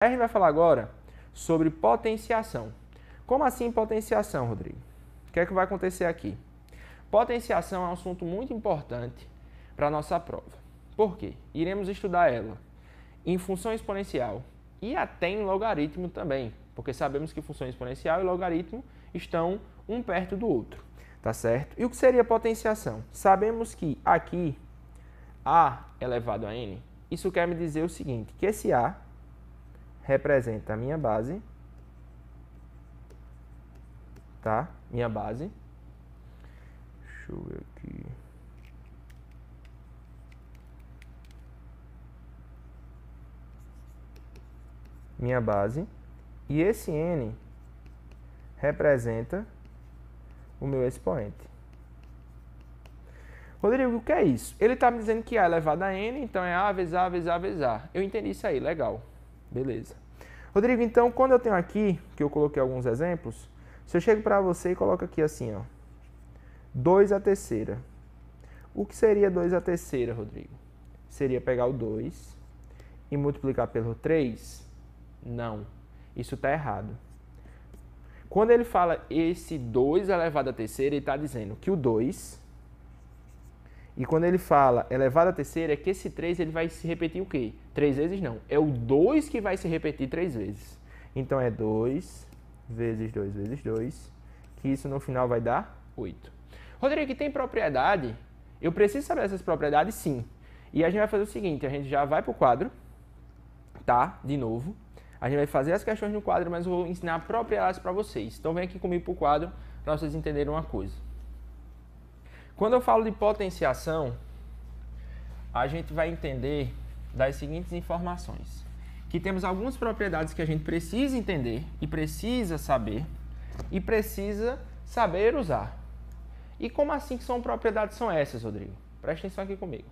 A gente vai falar agora sobre potenciação. Como assim potenciação, Rodrigo? O que é que vai acontecer aqui? Potenciação é um assunto muito importante para a nossa prova. Por quê? Iremos estudar ela em função exponencial e até em logaritmo também, porque sabemos que função exponencial e logaritmo estão um perto do outro, tá certo? E o que seria potenciação? Sabemos que aqui A elevado a N, isso quer me dizer o seguinte, que esse A representa a minha base, tá? Minha base. Deixa eu ver aqui. Minha base. E esse N representa o meu expoente. Rodrigo, o que é isso? Ele está me dizendo que A elevado a N, então é A vezes A vezes A vezes A. Eu entendi isso aí, legal. Beleza. Rodrigo, então, quando eu tenho aqui, que eu coloquei alguns exemplos, se eu chego para você e coloco aqui assim, ó, 2 à terceira. O que seria 2 à terceira, Rodrigo? Seria pegar o 2 e multiplicar pelo 3? Não, isso está errado. Quando ele fala esse 2 elevado à terceira, ele está dizendo que o 2... E quando ele fala elevado à terceira, é que esse 3 ele vai se repetir o quê? 3 vezes não. É o 2 que vai se repetir 3 vezes. Então é 2 vezes 2 vezes 2, que isso no final vai dar 8. Rodrigo, tem propriedade? Eu preciso saber essas propriedades? Sim. E a gente vai fazer o seguinte, a gente já vai para o quadro, tá? De novo. A gente vai fazer as questões no quadro, mas eu vou ensinar propriedades para vocês. Então vem aqui comigo para o quadro para vocês entenderem uma coisa. Quando eu falo de potenciação, a gente vai entender das seguintes informações. Que temos algumas propriedades que a gente precisa entender e precisa saber e precisa saber usar. E como assim que são propriedades são essas, Rodrigo? Presta atenção aqui comigo.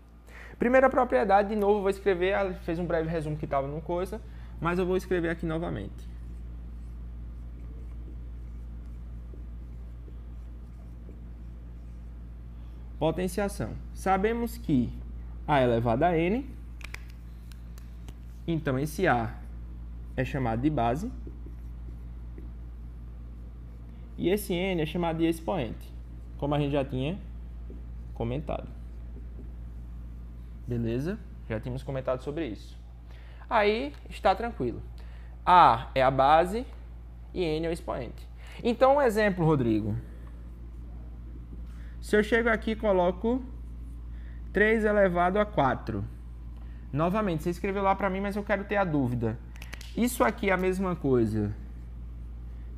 Primeira propriedade, de novo, vou escrever, ela fez um breve resumo que estava numa coisa, mas eu vou escrever aqui novamente. Potenciação. Sabemos que A elevado a N, então esse A é chamado de base e esse N é chamado de expoente, como a gente já tinha comentado. Beleza? Já tínhamos comentado sobre isso. Aí está tranquilo. A é a base e N é o expoente. Então, um exemplo, Rodrigo. Se eu chego aqui e coloco 3 elevado a 4. Novamente, você escreveu lá para mim, mas eu quero ter a dúvida. Isso aqui é a mesma coisa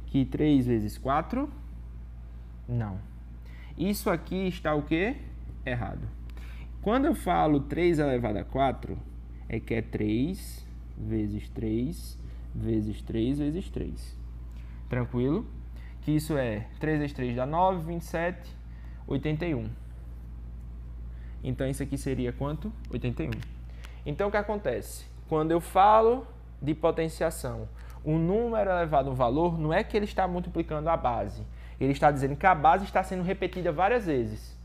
que 3 vezes 4? Não. Isso aqui está o quê? Errado. Quando eu falo 3 elevado a 4, é que é 3 vezes 3 vezes 3 vezes 3. Tranquilo? Que isso é 3 vezes 3 dá 9, 27... 81. Então, isso aqui seria quanto? 81. Então, o que acontece? Quando eu falo de potenciação, um número elevado a um valor, não é que ele está multiplicando a base. Ele está dizendo que a base está sendo repetida várias vezes.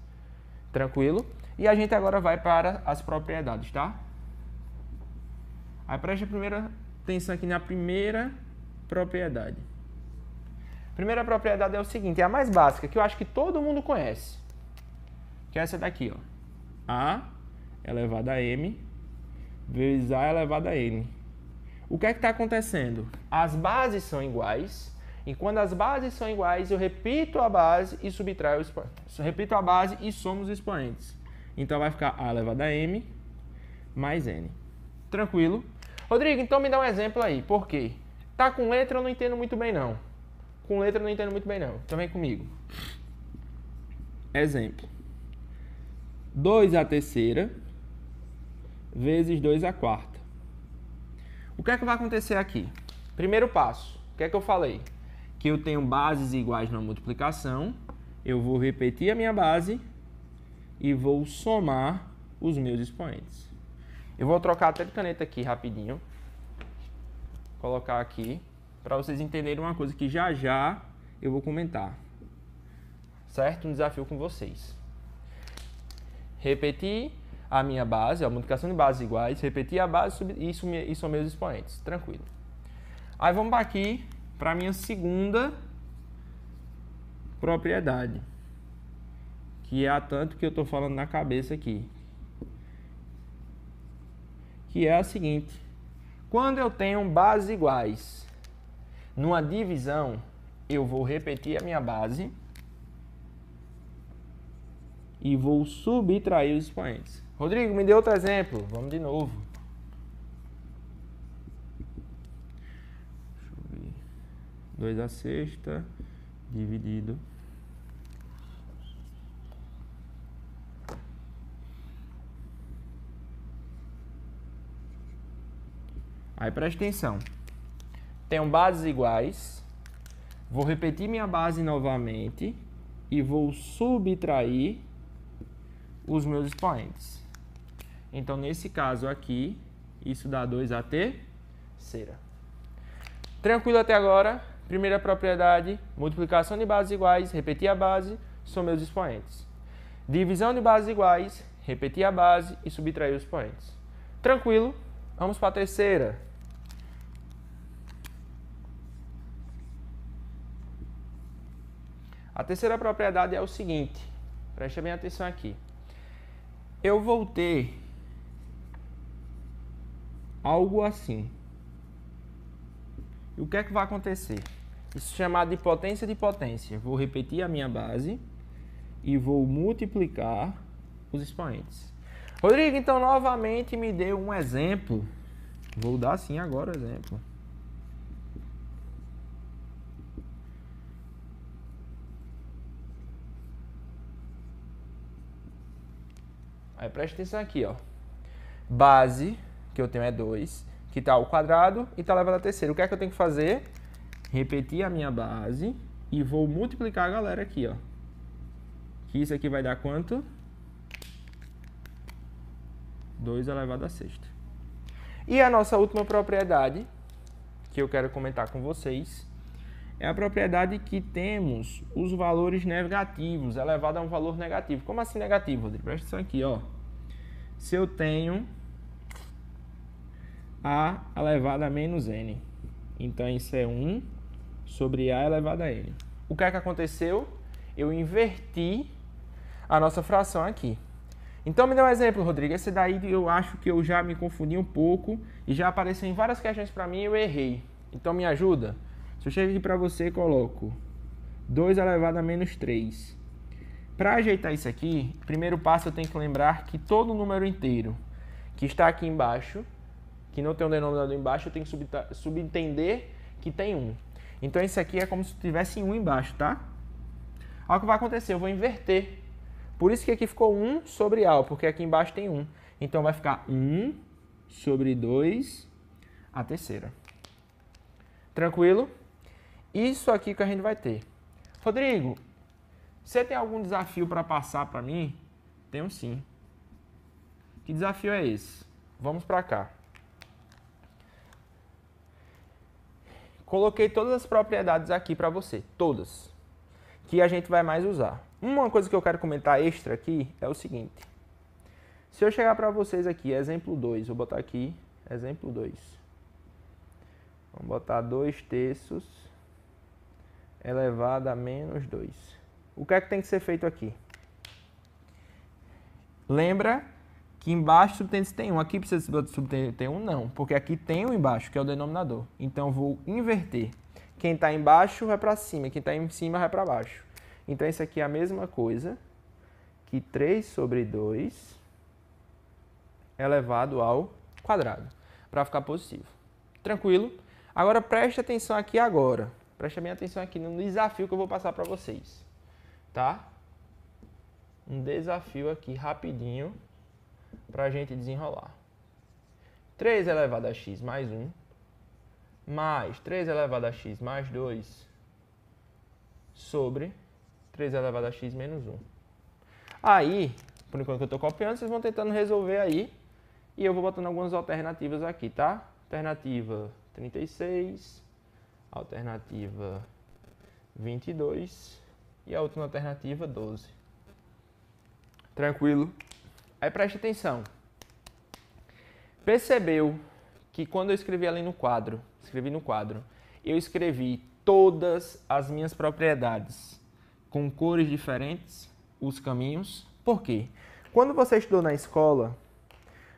Tranquilo? E a gente agora vai para as propriedades, tá? Aí, preste a primeira atenção aqui na primeira propriedade. Primeira propriedade é o seguinte, é a mais básica, que eu acho que todo mundo conhece. Que é essa daqui, ó. A elevado a M vezes A elevado a N. O que é que está acontecendo? As bases são iguais, e quando as bases são iguais, eu repito a base e subtraio o expoente. Eu repito a base e somo os expoentes. Então vai ficar A elevado a M mais N. Tranquilo? Rodrigo, então me dá um exemplo aí. Por quê? Tá com letra eu não entendo muito bem, não. Com letra eu não entendo muito bem, não. Então vem comigo. Exemplo. 2 à terceira vezes 2 à quarta. O que é que vai acontecer aqui? Primeiro passo. O que é que eu falei? Que eu tenho bases iguais na multiplicação. Eu vou repetir a minha base e vou somar os meus expoentes. Eu vou trocar até de caneta aqui rapidinho. Colocar aqui. Para vocês entenderem uma coisa que já já eu vou comentar. Certo? Um desafio com vocês. Repetir a minha base, a multiplicação de bases iguais, repetir a base e somei os expoentes. Tranquilo. Aí vamos aqui para a minha segunda propriedade, que é a tanto que eu estou falando na cabeça aqui, que é a seguinte: quando eu tenho bases iguais numa divisão, eu vou repetir a minha base e vou subtrair os expoentes. Rodrigo, me dê outro exemplo. Vamos de novo. 2/6 dividido. Aí preste atenção. Tenho bases iguais. Vou repetir minha base novamente e vou subtrair os meus expoentes. Então, nesse caso aqui, isso dá 2 à terceira. Tranquilo até agora? Primeira propriedade, multiplicação de bases iguais, repetir a base, são meus expoentes. Divisão de bases iguais, repetir a base e subtrair os expoentes. Tranquilo? Vamos para a terceira. A terceira propriedade é o seguinte, preste bem atenção aqui. Eu vou ter algo assim. E o que é que vai acontecer? Isso é chamado de potência de potência. Vou repetir a minha base e vou multiplicar os expoentes. Rodrigo, então novamente me dê um exemplo. Vou dar sim agora o exemplo. Aí presta atenção aqui, ó. Base, que eu tenho é 2, que está ao quadrado e está elevado à terceira. O que é que eu tenho que fazer? Repetir a minha base e vou multiplicar a galera aqui, ó. Que isso aqui vai dar quanto? 2 elevado à sexta. E a nossa última propriedade, que eu quero comentar com vocês, é a propriedade que temos os valores negativos, elevado a um valor negativo. Como assim negativo, Rodrigo? Presta atenção aqui, ó. Se eu tenho a elevado a menos n, então isso é 1 sobre a elevado a n. O que é que aconteceu? Eu inverti a nossa fração aqui. Então me dê um exemplo, Rodrigo. Esse daí eu acho que eu já me confundi um pouco e já apareceu em várias questões para mim e eu errei. Então me ajuda? Se eu chego aqui para você e coloco 2 elevado a menos 3. Para ajeitar isso aqui, primeiro passo eu tenho que lembrar que todo número inteiro que está aqui embaixo, que não tem um denominador embaixo, eu tenho que subentender que tem 1. Então isso aqui é como se tivesse 1 embaixo, tá? Olha o que vai acontecer, eu vou inverter. Por isso que aqui ficou 1 sobre A, porque aqui embaixo tem 1. Então vai ficar 1 sobre 2 a terceira. Tranquilo? Isso aqui que a gente vai ter. Rodrigo, você tem algum desafio para passar para mim? Tenho sim. Que desafio é esse? Vamos para cá. Coloquei todas as propriedades aqui para você. Todas. Que a gente vai mais usar. Uma coisa que eu quero comentar extra aqui é o seguinte. Se eu chegar para vocês aqui, exemplo 2. Vou botar aqui, exemplo 2. Vamos botar 2/3 elevado a menos 2. O que é que tem que ser feito aqui? Lembra que embaixo subtende tem 1. Aqui precisa subtender tem 1? Não, porque aqui tem 1 embaixo, que é o denominador. Então, eu vou inverter. Quem está embaixo vai para cima, quem está em cima vai para baixo. Então, isso aqui é a mesma coisa que 3 sobre 2 elevado ao quadrado, para ficar positivo. Tranquilo? Agora, preste atenção aqui agora. Preste bem atenção aqui no desafio que eu vou passar para vocês. Tá? Um desafio aqui rapidinho para a gente desenrolar. 3 elevado a x mais 1 mais 3 elevado a x mais 2 sobre 3 elevado a x menos 1. Aí, por enquanto que eu estou copiando, vocês vão tentando resolver aí e eu vou botando algumas alternativas aqui, tá? Alternativa 36, alternativa 22 e a última alternativa 12. Tranquilo? Aí preste atenção. Percebeu que quando eu escrevi ali no quadro escrevi no quadro. Eu escrevi todas as minhas propriedades com cores diferentes, os caminhos. Por quê? Quando você estudou na escola,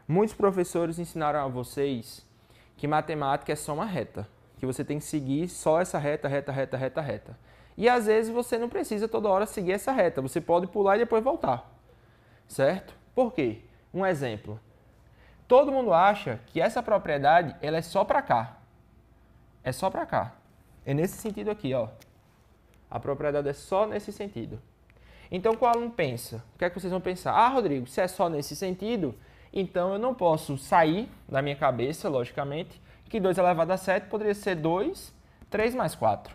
muitos professores ensinaram a vocês que matemática é só uma reta, que você tem que seguir só essa reta, reta, reta, reta, reta. E às vezes você não precisa toda hora seguir essa reta, você pode pular e depois voltar, certo? Por quê? Um exemplo. Todo mundo acha que essa propriedade ela é só para cá. É só para cá. É nesse sentido aqui, ó. A propriedade é só nesse sentido. Então, qual aluno pensa? O que é que vocês vão pensar? Ah, Rodrigo, se é só nesse sentido, então eu não posso sair da minha cabeça, logicamente, que 2 elevado a 7 poderia ser 2, 3 mais 4.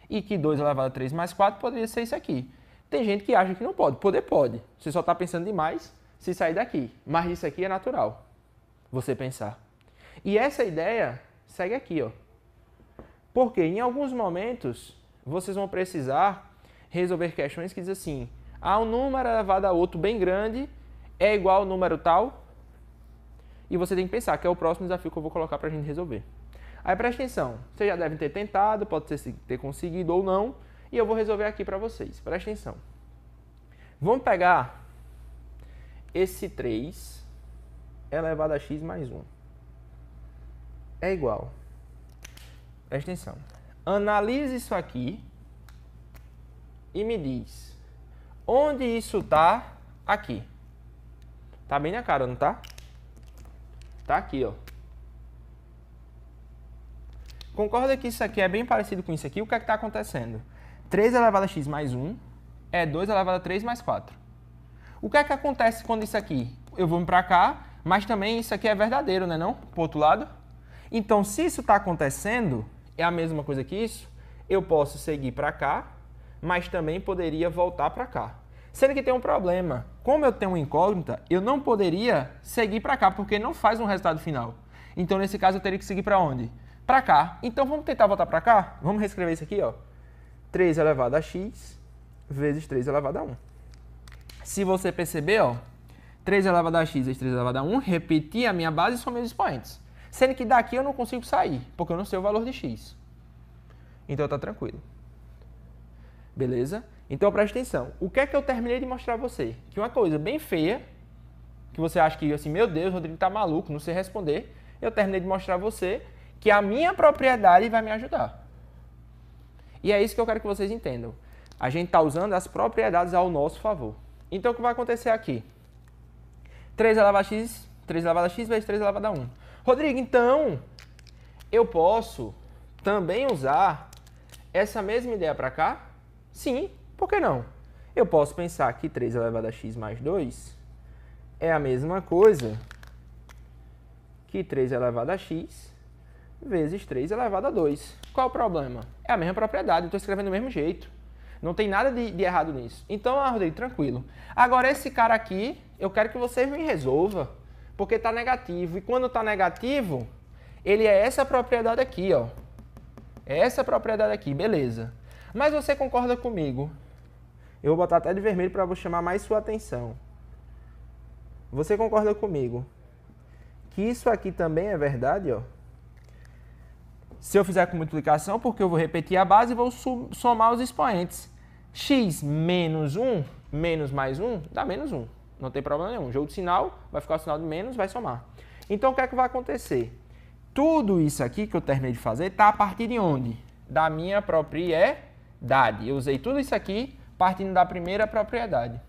E que 2 elevado a 3 mais 4 poderia ser isso aqui. Tem gente que acha que não pode. Poder pode. Você só está pensando demais se sair daqui. Mas isso aqui é natural. Você pensar. E essa ideia segue aqui, ó. Porque em alguns momentos vocês vão precisar resolver questões que dizem assim: um número elevado a outro bem grande é igual ao número tal. E você tem que pensar que é o próximo desafio que eu vou colocar para a gente resolver. Aí presta atenção, vocês já devem ter tentado, pode ter conseguido ou não, e eu vou resolver aqui para vocês. Presta atenção. Vamos pegar esse 3 elevado a x mais 1. É igual. Presta atenção. Analise isso aqui e me diz onde isso está aqui. Tá bem na cara, não tá? Tá aqui, ó. Concorda que isso aqui é bem parecido com isso aqui? O que é que está acontecendo? 3 elevado a x mais 1 é 2 elevado a 3 mais 4. O que é que acontece quando isso aqui? Eu vou para cá, mas também isso aqui é verdadeiro, né não? Pro outro lado. Então, se isso está acontecendo, é a mesma coisa que isso, eu posso seguir para cá, mas também poderia voltar para cá. Sendo que tem um problema. Como eu tenho uma incógnita, eu não poderia seguir para cá, porque não faz um resultado final. Então, nesse caso, eu teria que seguir para onde? Para cá. Então, vamos tentar voltar para cá? Vamos reescrever isso aqui, ó. 3 elevado a x vezes 3 elevado a 1. Se você perceber, ó, 3 elevado a x vezes 3 elevado a 1, repetir a minha base e somei os expoentes. Sendo que daqui eu não consigo sair, porque eu não sei o valor de x. Então, tá tranquilo. Beleza? Então, preste atenção. O que é que eu terminei de mostrar a você? Que uma coisa bem feia, que você acha que, assim, meu Deus, o Rodrigo tá maluco, não sei responder. Eu terminei de mostrar a você que a minha propriedade vai me ajudar. E é isso que eu quero que vocês entendam. A gente está usando as propriedades ao nosso favor. Então, o que vai acontecer aqui? 3 elevado a x vezes 3 elevado a 1. Rodrigo, então, eu posso também usar essa mesma ideia para cá? Sim, por que não? Eu posso pensar que 3 elevado a x mais 2 é a mesma coisa que 3 elevado a x vezes 3 elevado a 2. Qual o problema? É a mesma propriedade, eu estou escrevendo do mesmo jeito. Não tem nada de errado nisso. Então, Rodrigo, tranquilo. Agora, esse cara aqui, eu quero que você me resolva, porque está negativo. E quando está negativo, ele é essa propriedade aqui, ó. É essa propriedade aqui, beleza. Mas você concorda comigo? Eu vou botar até de vermelho para chamar mais sua atenção. Você concorda comigo que isso aqui também é verdade, ó? Se eu fizer com multiplicação, porque eu vou repetir a base e vou somar os expoentes. X menos 1, menos mais 1, dá menos 1. Não tem problema nenhum. Jogo de sinal, vai ficar o sinal de menos, vai somar. Então, o que é que vai acontecer? Tudo isso aqui que eu terminei de fazer está a partir de onde? Da minha propriedade. Eu usei tudo isso aqui partindo da primeira propriedade.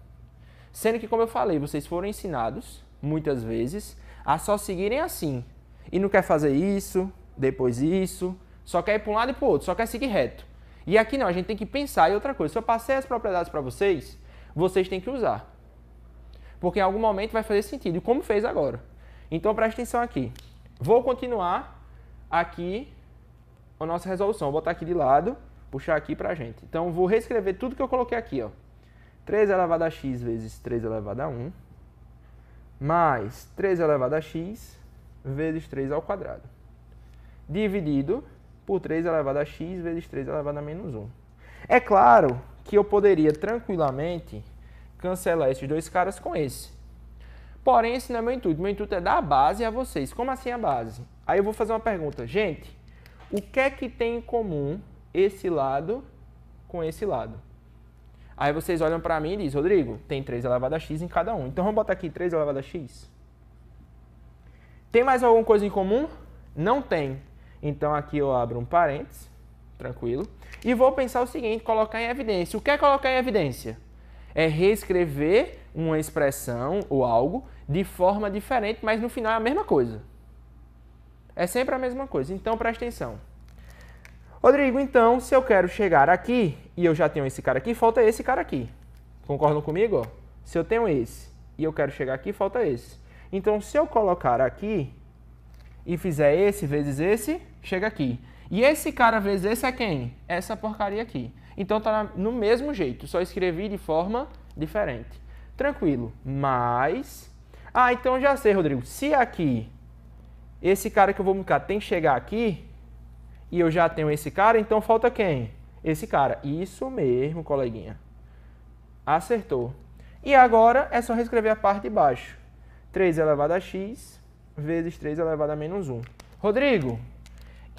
Sendo que, como eu falei, vocês foram ensinados, muitas vezes, a só seguirem assim. E não quer fazer isso, depois isso, só quer ir para um lado e para o outro, só quer seguir reto. E aqui não, a gente tem que pensar em outra coisa. Se eu passei as propriedades para vocês, vocês têm que usar. Porque em algum momento vai fazer sentido, como fez agora. Então, preste atenção aqui. Vou continuar aqui a nossa resolução. Vou botar aqui de lado, puxar aqui para a gente. Então, vou reescrever tudo que eu coloquei aqui, ó. 3 elevado a x vezes 3 elevado a 1, mais 3 elevado a x vezes 3 ao quadrado, dividido por 3 elevado a x vezes 3 elevado a menos 1. É claro que eu poderia tranquilamente cancelar esses dois caras com esse. Porém, esse não é meu intuito. Meu intuito é dar a base a vocês. Como assim a base? Aí eu vou fazer uma pergunta. Gente, o que é que tem em comum esse lado com esse lado? Aí vocês olham para mim e dizem, Rodrigo, tem 3 elevado a x em cada um. Então vamos botar aqui 3 elevado a x. Tem mais alguma coisa em comum? Não tem. Então aqui eu abro um parênteses, tranquilo. E vou pensar o seguinte, colocar em evidência. O que é colocar em evidência? É reescrever uma expressão ou algo de forma diferente, mas no final é a mesma coisa. É sempre a mesma coisa. Então presta atenção. Rodrigo, então, se eu quero chegar aqui, e eu já tenho esse cara aqui, falta esse cara aqui. Concordam comigo? Se eu tenho esse, e eu quero chegar aqui, falta esse. Então, se eu colocar aqui, e fizer esse vezes esse, chega aqui. E esse cara vezes esse é quem? Essa porcaria aqui. Então, tá no mesmo jeito, só escrevi de forma diferente. Tranquilo. Mas... Ah, então já sei, Rodrigo. Se aqui, esse cara que eu vou buscar tem que chegar aqui, e eu já tenho esse cara, então falta quem? Esse cara. Isso mesmo, coleguinha. Acertou. E agora é só reescrever a parte de baixo. 3 elevado a x vezes 3 elevado a menos 1. Rodrigo,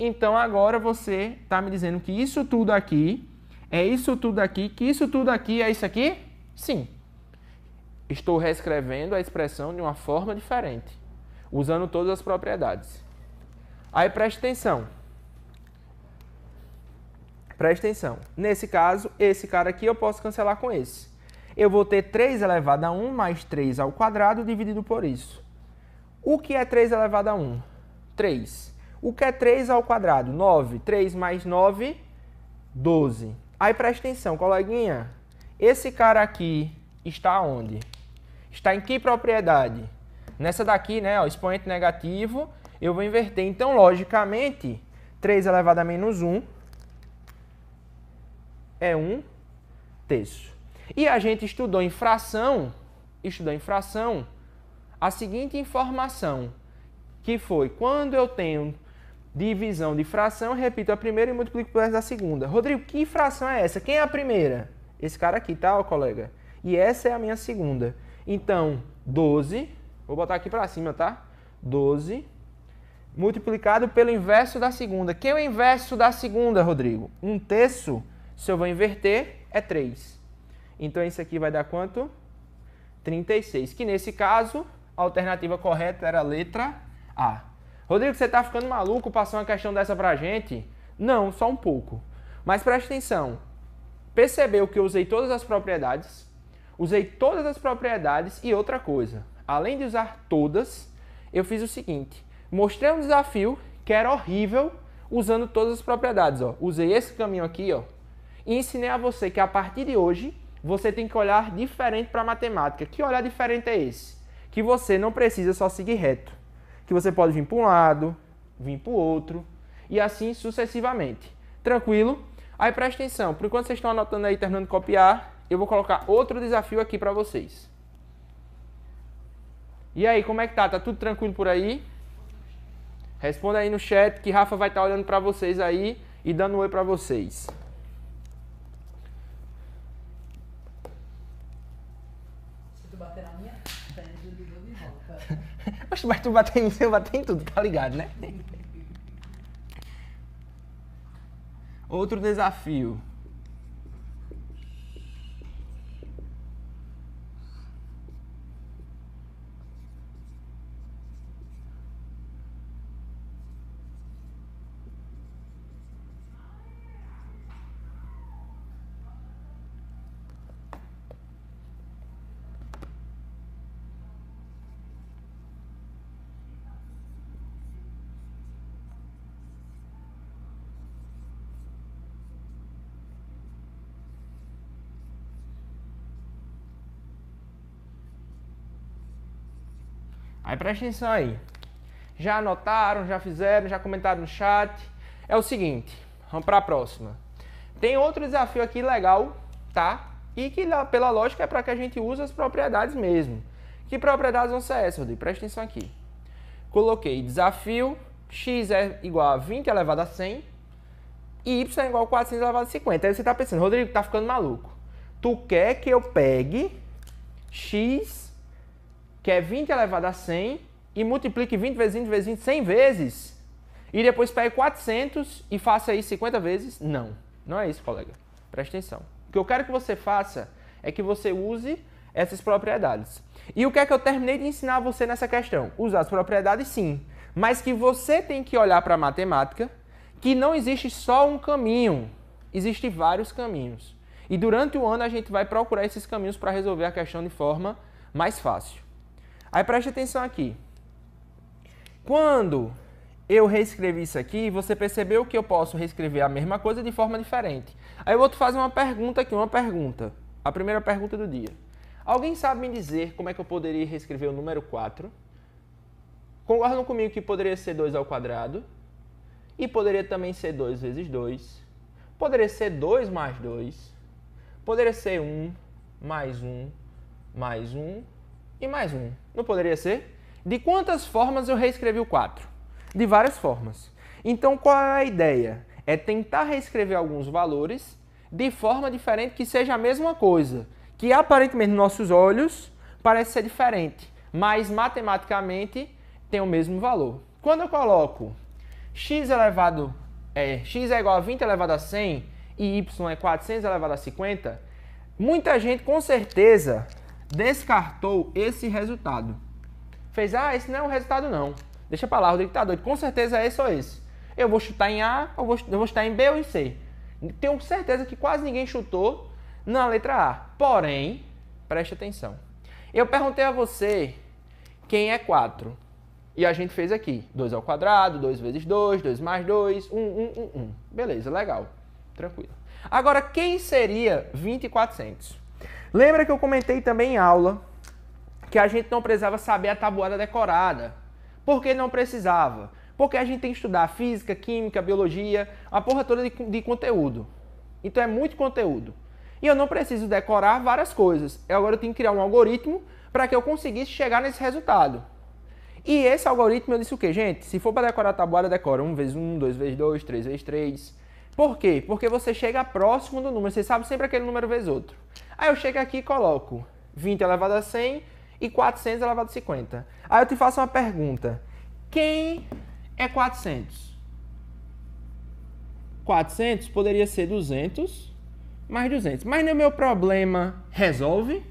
então agora você está me dizendo que isso tudo aqui é isso tudo aqui, que isso tudo aqui é isso aqui? Sim. Estou reescrevendo a expressão de uma forma diferente, usando todas as propriedades. Aí preste atenção. Presta atenção. Nesse caso, esse cara aqui eu posso cancelar com esse. Eu vou ter 3 elevado a 1 mais 3 ao quadrado dividido por isso. O que é 3 elevado a 1? 3. O que é 3 ao quadrado? 9. 3 mais 9, 12. Aí presta atenção, coleguinha. Esse cara aqui está onde? Está em que propriedade? Nessa daqui, né? Ó, expoente negativo, eu vou inverter. Então, logicamente, 3 elevado a menos 1 é 1/3. E a gente estudou em fração a seguinte informação, que foi, quando eu tenho divisão de fração, eu repito a primeira e multiplico por essa da segunda. Rodrigo, que fração é essa? Quem é a primeira? Esse cara aqui, tá, ó, colega? E essa é a minha segunda. Então, 12, vou botar aqui para cima, tá? 12 multiplicado pelo inverso da segunda. Quem é o inverso da segunda, Rodrigo? 1/3. Se eu vou inverter, é 3. Então, isso aqui vai dar quanto? 36. Que nesse caso, a alternativa correta era a letra A. Rodrigo, você está ficando maluco passar uma questão dessa pra gente? Não, só um pouco. Mas preste atenção. Percebeu que eu usei todas as propriedades? Usei todas as propriedades e outra coisa. Além de usar todas, eu fiz o seguinte. Mostrei um desafio que era horrível usando todas as propriedades. Ó. Usei esse caminho aqui, ó. E ensinei a você que a partir de hoje, você tem que olhar diferente para a matemática. Que olhar diferente é esse? Que você não precisa só seguir reto. Que você pode vir para um lado, vir para o outro, e assim sucessivamente. Tranquilo? Aí presta atenção, por enquanto vocês estão anotando aí, terminando de copiar, eu vou colocar outro desafio aqui para vocês. E aí, como é que tá? Tá tudo tranquilo por aí? Responda aí no chat que Rafa vai estar olhando para vocês aí e dando um oi para vocês. Bater na minha frente, eu de volta. Mas tu bater em mim, eu bater em tudo, tá ligado, né? Outro desafio. Aí presta atenção aí. Já anotaram, já fizeram, já comentaram no chat. É o seguinte, vamos para a próxima. Tem outro desafio aqui legal, tá? E que pela lógica é para que a gente use as propriedades mesmo. Que propriedades vão ser essas, Rodrigo? Presta atenção aqui. Coloquei desafio, x é igual a 20 elevado a 100 e y é igual a 400 elevado a 50. Aí você está pensando, Rodrigo, tá ficando maluco. Tu quer que eu pegue x, que é 20 elevado a 100, e multiplique 20 vezes 20 vezes 20 100 vezes? e depois pegue 400 e faça isso 50 vezes? Não, não é isso, colega. Preste atenção. O que eu quero que você faça é que você use essas propriedades. E o que é que eu terminei de ensinar a você nessa questão? Usar as propriedades, sim, mas que você tem que olhar para a matemática, que não existe só um caminho, existem vários caminhos. E durante o ano a gente vai procurar esses caminhos para resolver a questão de forma mais fácil. Aí preste atenção aqui. Quando eu reescrevi isso aqui, você percebeu que eu posso reescrever a mesma coisa de forma diferente. Aí eu vou te fazer uma pergunta aqui, a primeira pergunta do dia. Alguém sabe me dizer como é que eu poderia reescrever o número 4? Concordam comigo que poderia ser 2 ao quadrado? E poderia também ser 2 vezes 2. Poderia ser 2 mais 2. Poderia ser 1 mais 1 mais 1 e mais 1. Não poderia ser? De quantas formas eu reescrevi o 4? De várias formas. Então, qual é a ideia? É tentar reescrever alguns valores de forma diferente que seja a mesma coisa. Que aparentemente, nos nossos olhos, parece ser diferente. Mas, matematicamente, tem o mesmo valor. Quando eu coloco x é igual a 20 elevado a 100 e y é 400 elevado a 50, muita gente, com certeza, descartou esse resultado. Fez, esse não é o resultado não. Deixa pra lá, Rodrigo tá doido. Com certeza é esse ou esse. Eu vou chutar em A, eu vou chutar em B ou em C. Tenho certeza que quase ninguém chutou na letra A. Porém, preste atenção. Eu perguntei a você quem é 4. E a gente fez aqui. 2 ao quadrado, 2 vezes 2, 2 mais 2, 1, 1, 1, 1. Beleza, legal. Tranquilo. Agora, quem seria 20 e 400? Lembra que eu comentei também em aula que a gente não precisava saber a tabuada decorada. Por que não precisava? Porque a gente tem que estudar física, química, biologia, a porra toda de conteúdo. Então é muito conteúdo. E eu não preciso decorar várias coisas. Agora eu tenho que criar um algoritmo para que eu conseguisse chegar nesse resultado. E esse algoritmo eu disse o quê, gente? Se for para decorar a tabuada, decora 1 vezes 1, 2 vezes 2, 3 vezes 3. Por quê? Porque você chega próximo do número. Você sabe sempre aquele número vezes outro. Aí eu chego aqui e coloco 20 elevado a 100 e 400 elevado a 50. Aí eu te faço uma pergunta. Quem é 400? 400 poderia ser 200 mais 200. Mas no meu problema, resolve?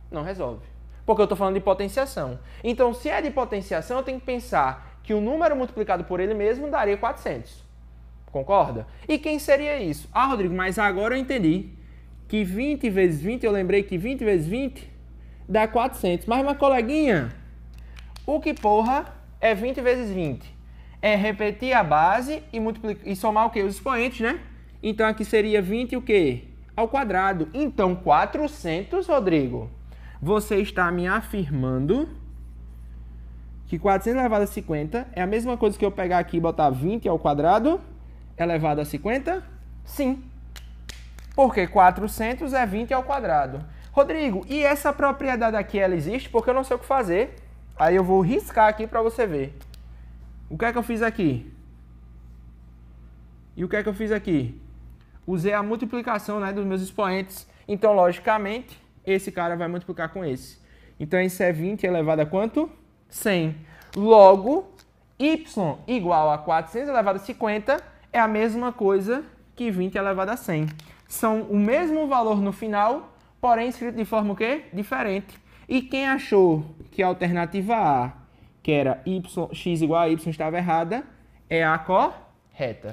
Não resolve. Porque eu estou falando de potenciação. Então, se é de potenciação, eu tenho que pensar que o número multiplicado por ele mesmo daria 400. Concorda? E quem seria isso? Rodrigo, mas agora eu entendi que 20 vezes 20, eu lembrei que 20 vezes 20 dá 400. Mas coleguinha, o que porra é 20 vezes 20? É repetir a base e multiplicar e somar o quê? Os expoentes, né? Então aqui seria 20 o quê? Ao quadrado. Então 400, Rodrigo, você está me afirmando que 400 elevado a 50 é a mesma coisa que eu pegar aqui e botar 20 ao quadrado elevado a 50? Sim. Porque 400 é 20 ao quadrado. Rodrigo, e essa propriedade aqui, ela existe? Porque eu não sei o que fazer. Aí eu vou riscar aqui para você ver. O que é que eu fiz aqui? E o que é que eu fiz aqui? Usei a multiplicação, né, dos meus expoentes. Então, logicamente, esse cara vai multiplicar com esse. Então, isso é 20 elevado a quanto? 100. Logo, y igual a 400 elevado a 50 é a mesma coisa que 20 elevado a 100. São o mesmo valor no final, porém escrito de forma o quê? Diferente. E quem achou que a alternativa A, que era x igual a y, estava errada, é a correta.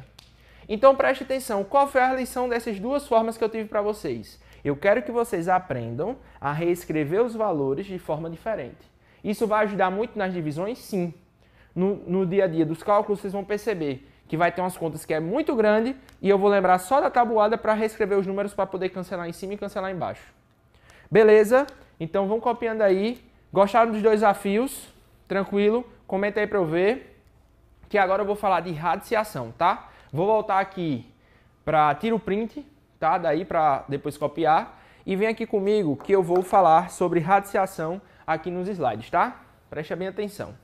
Então preste atenção, qual foi a lição dessas duas formas que eu tive para vocês? Eu quero que vocês aprendam a reescrever os valores de forma diferente. Isso vai ajudar muito nas divisões? Sim. No dia a dia dos cálculos, vocês vão perceber que vai ter umas contas que é muito grande e eu vou lembrar só da tabuada para reescrever os números para poder cancelar em cima e cancelar embaixo. Beleza? Então vão copiando aí. Gostaram dos dois desafios? Tranquilo? Comenta aí para eu ver. Que agora eu vou falar de radiciação, tá? Vou voltar aqui para tira o print, tá? Daí para depois copiar. E vem aqui comigo que eu vou falar sobre radiciação aqui nos slides, tá? Preste bem atenção.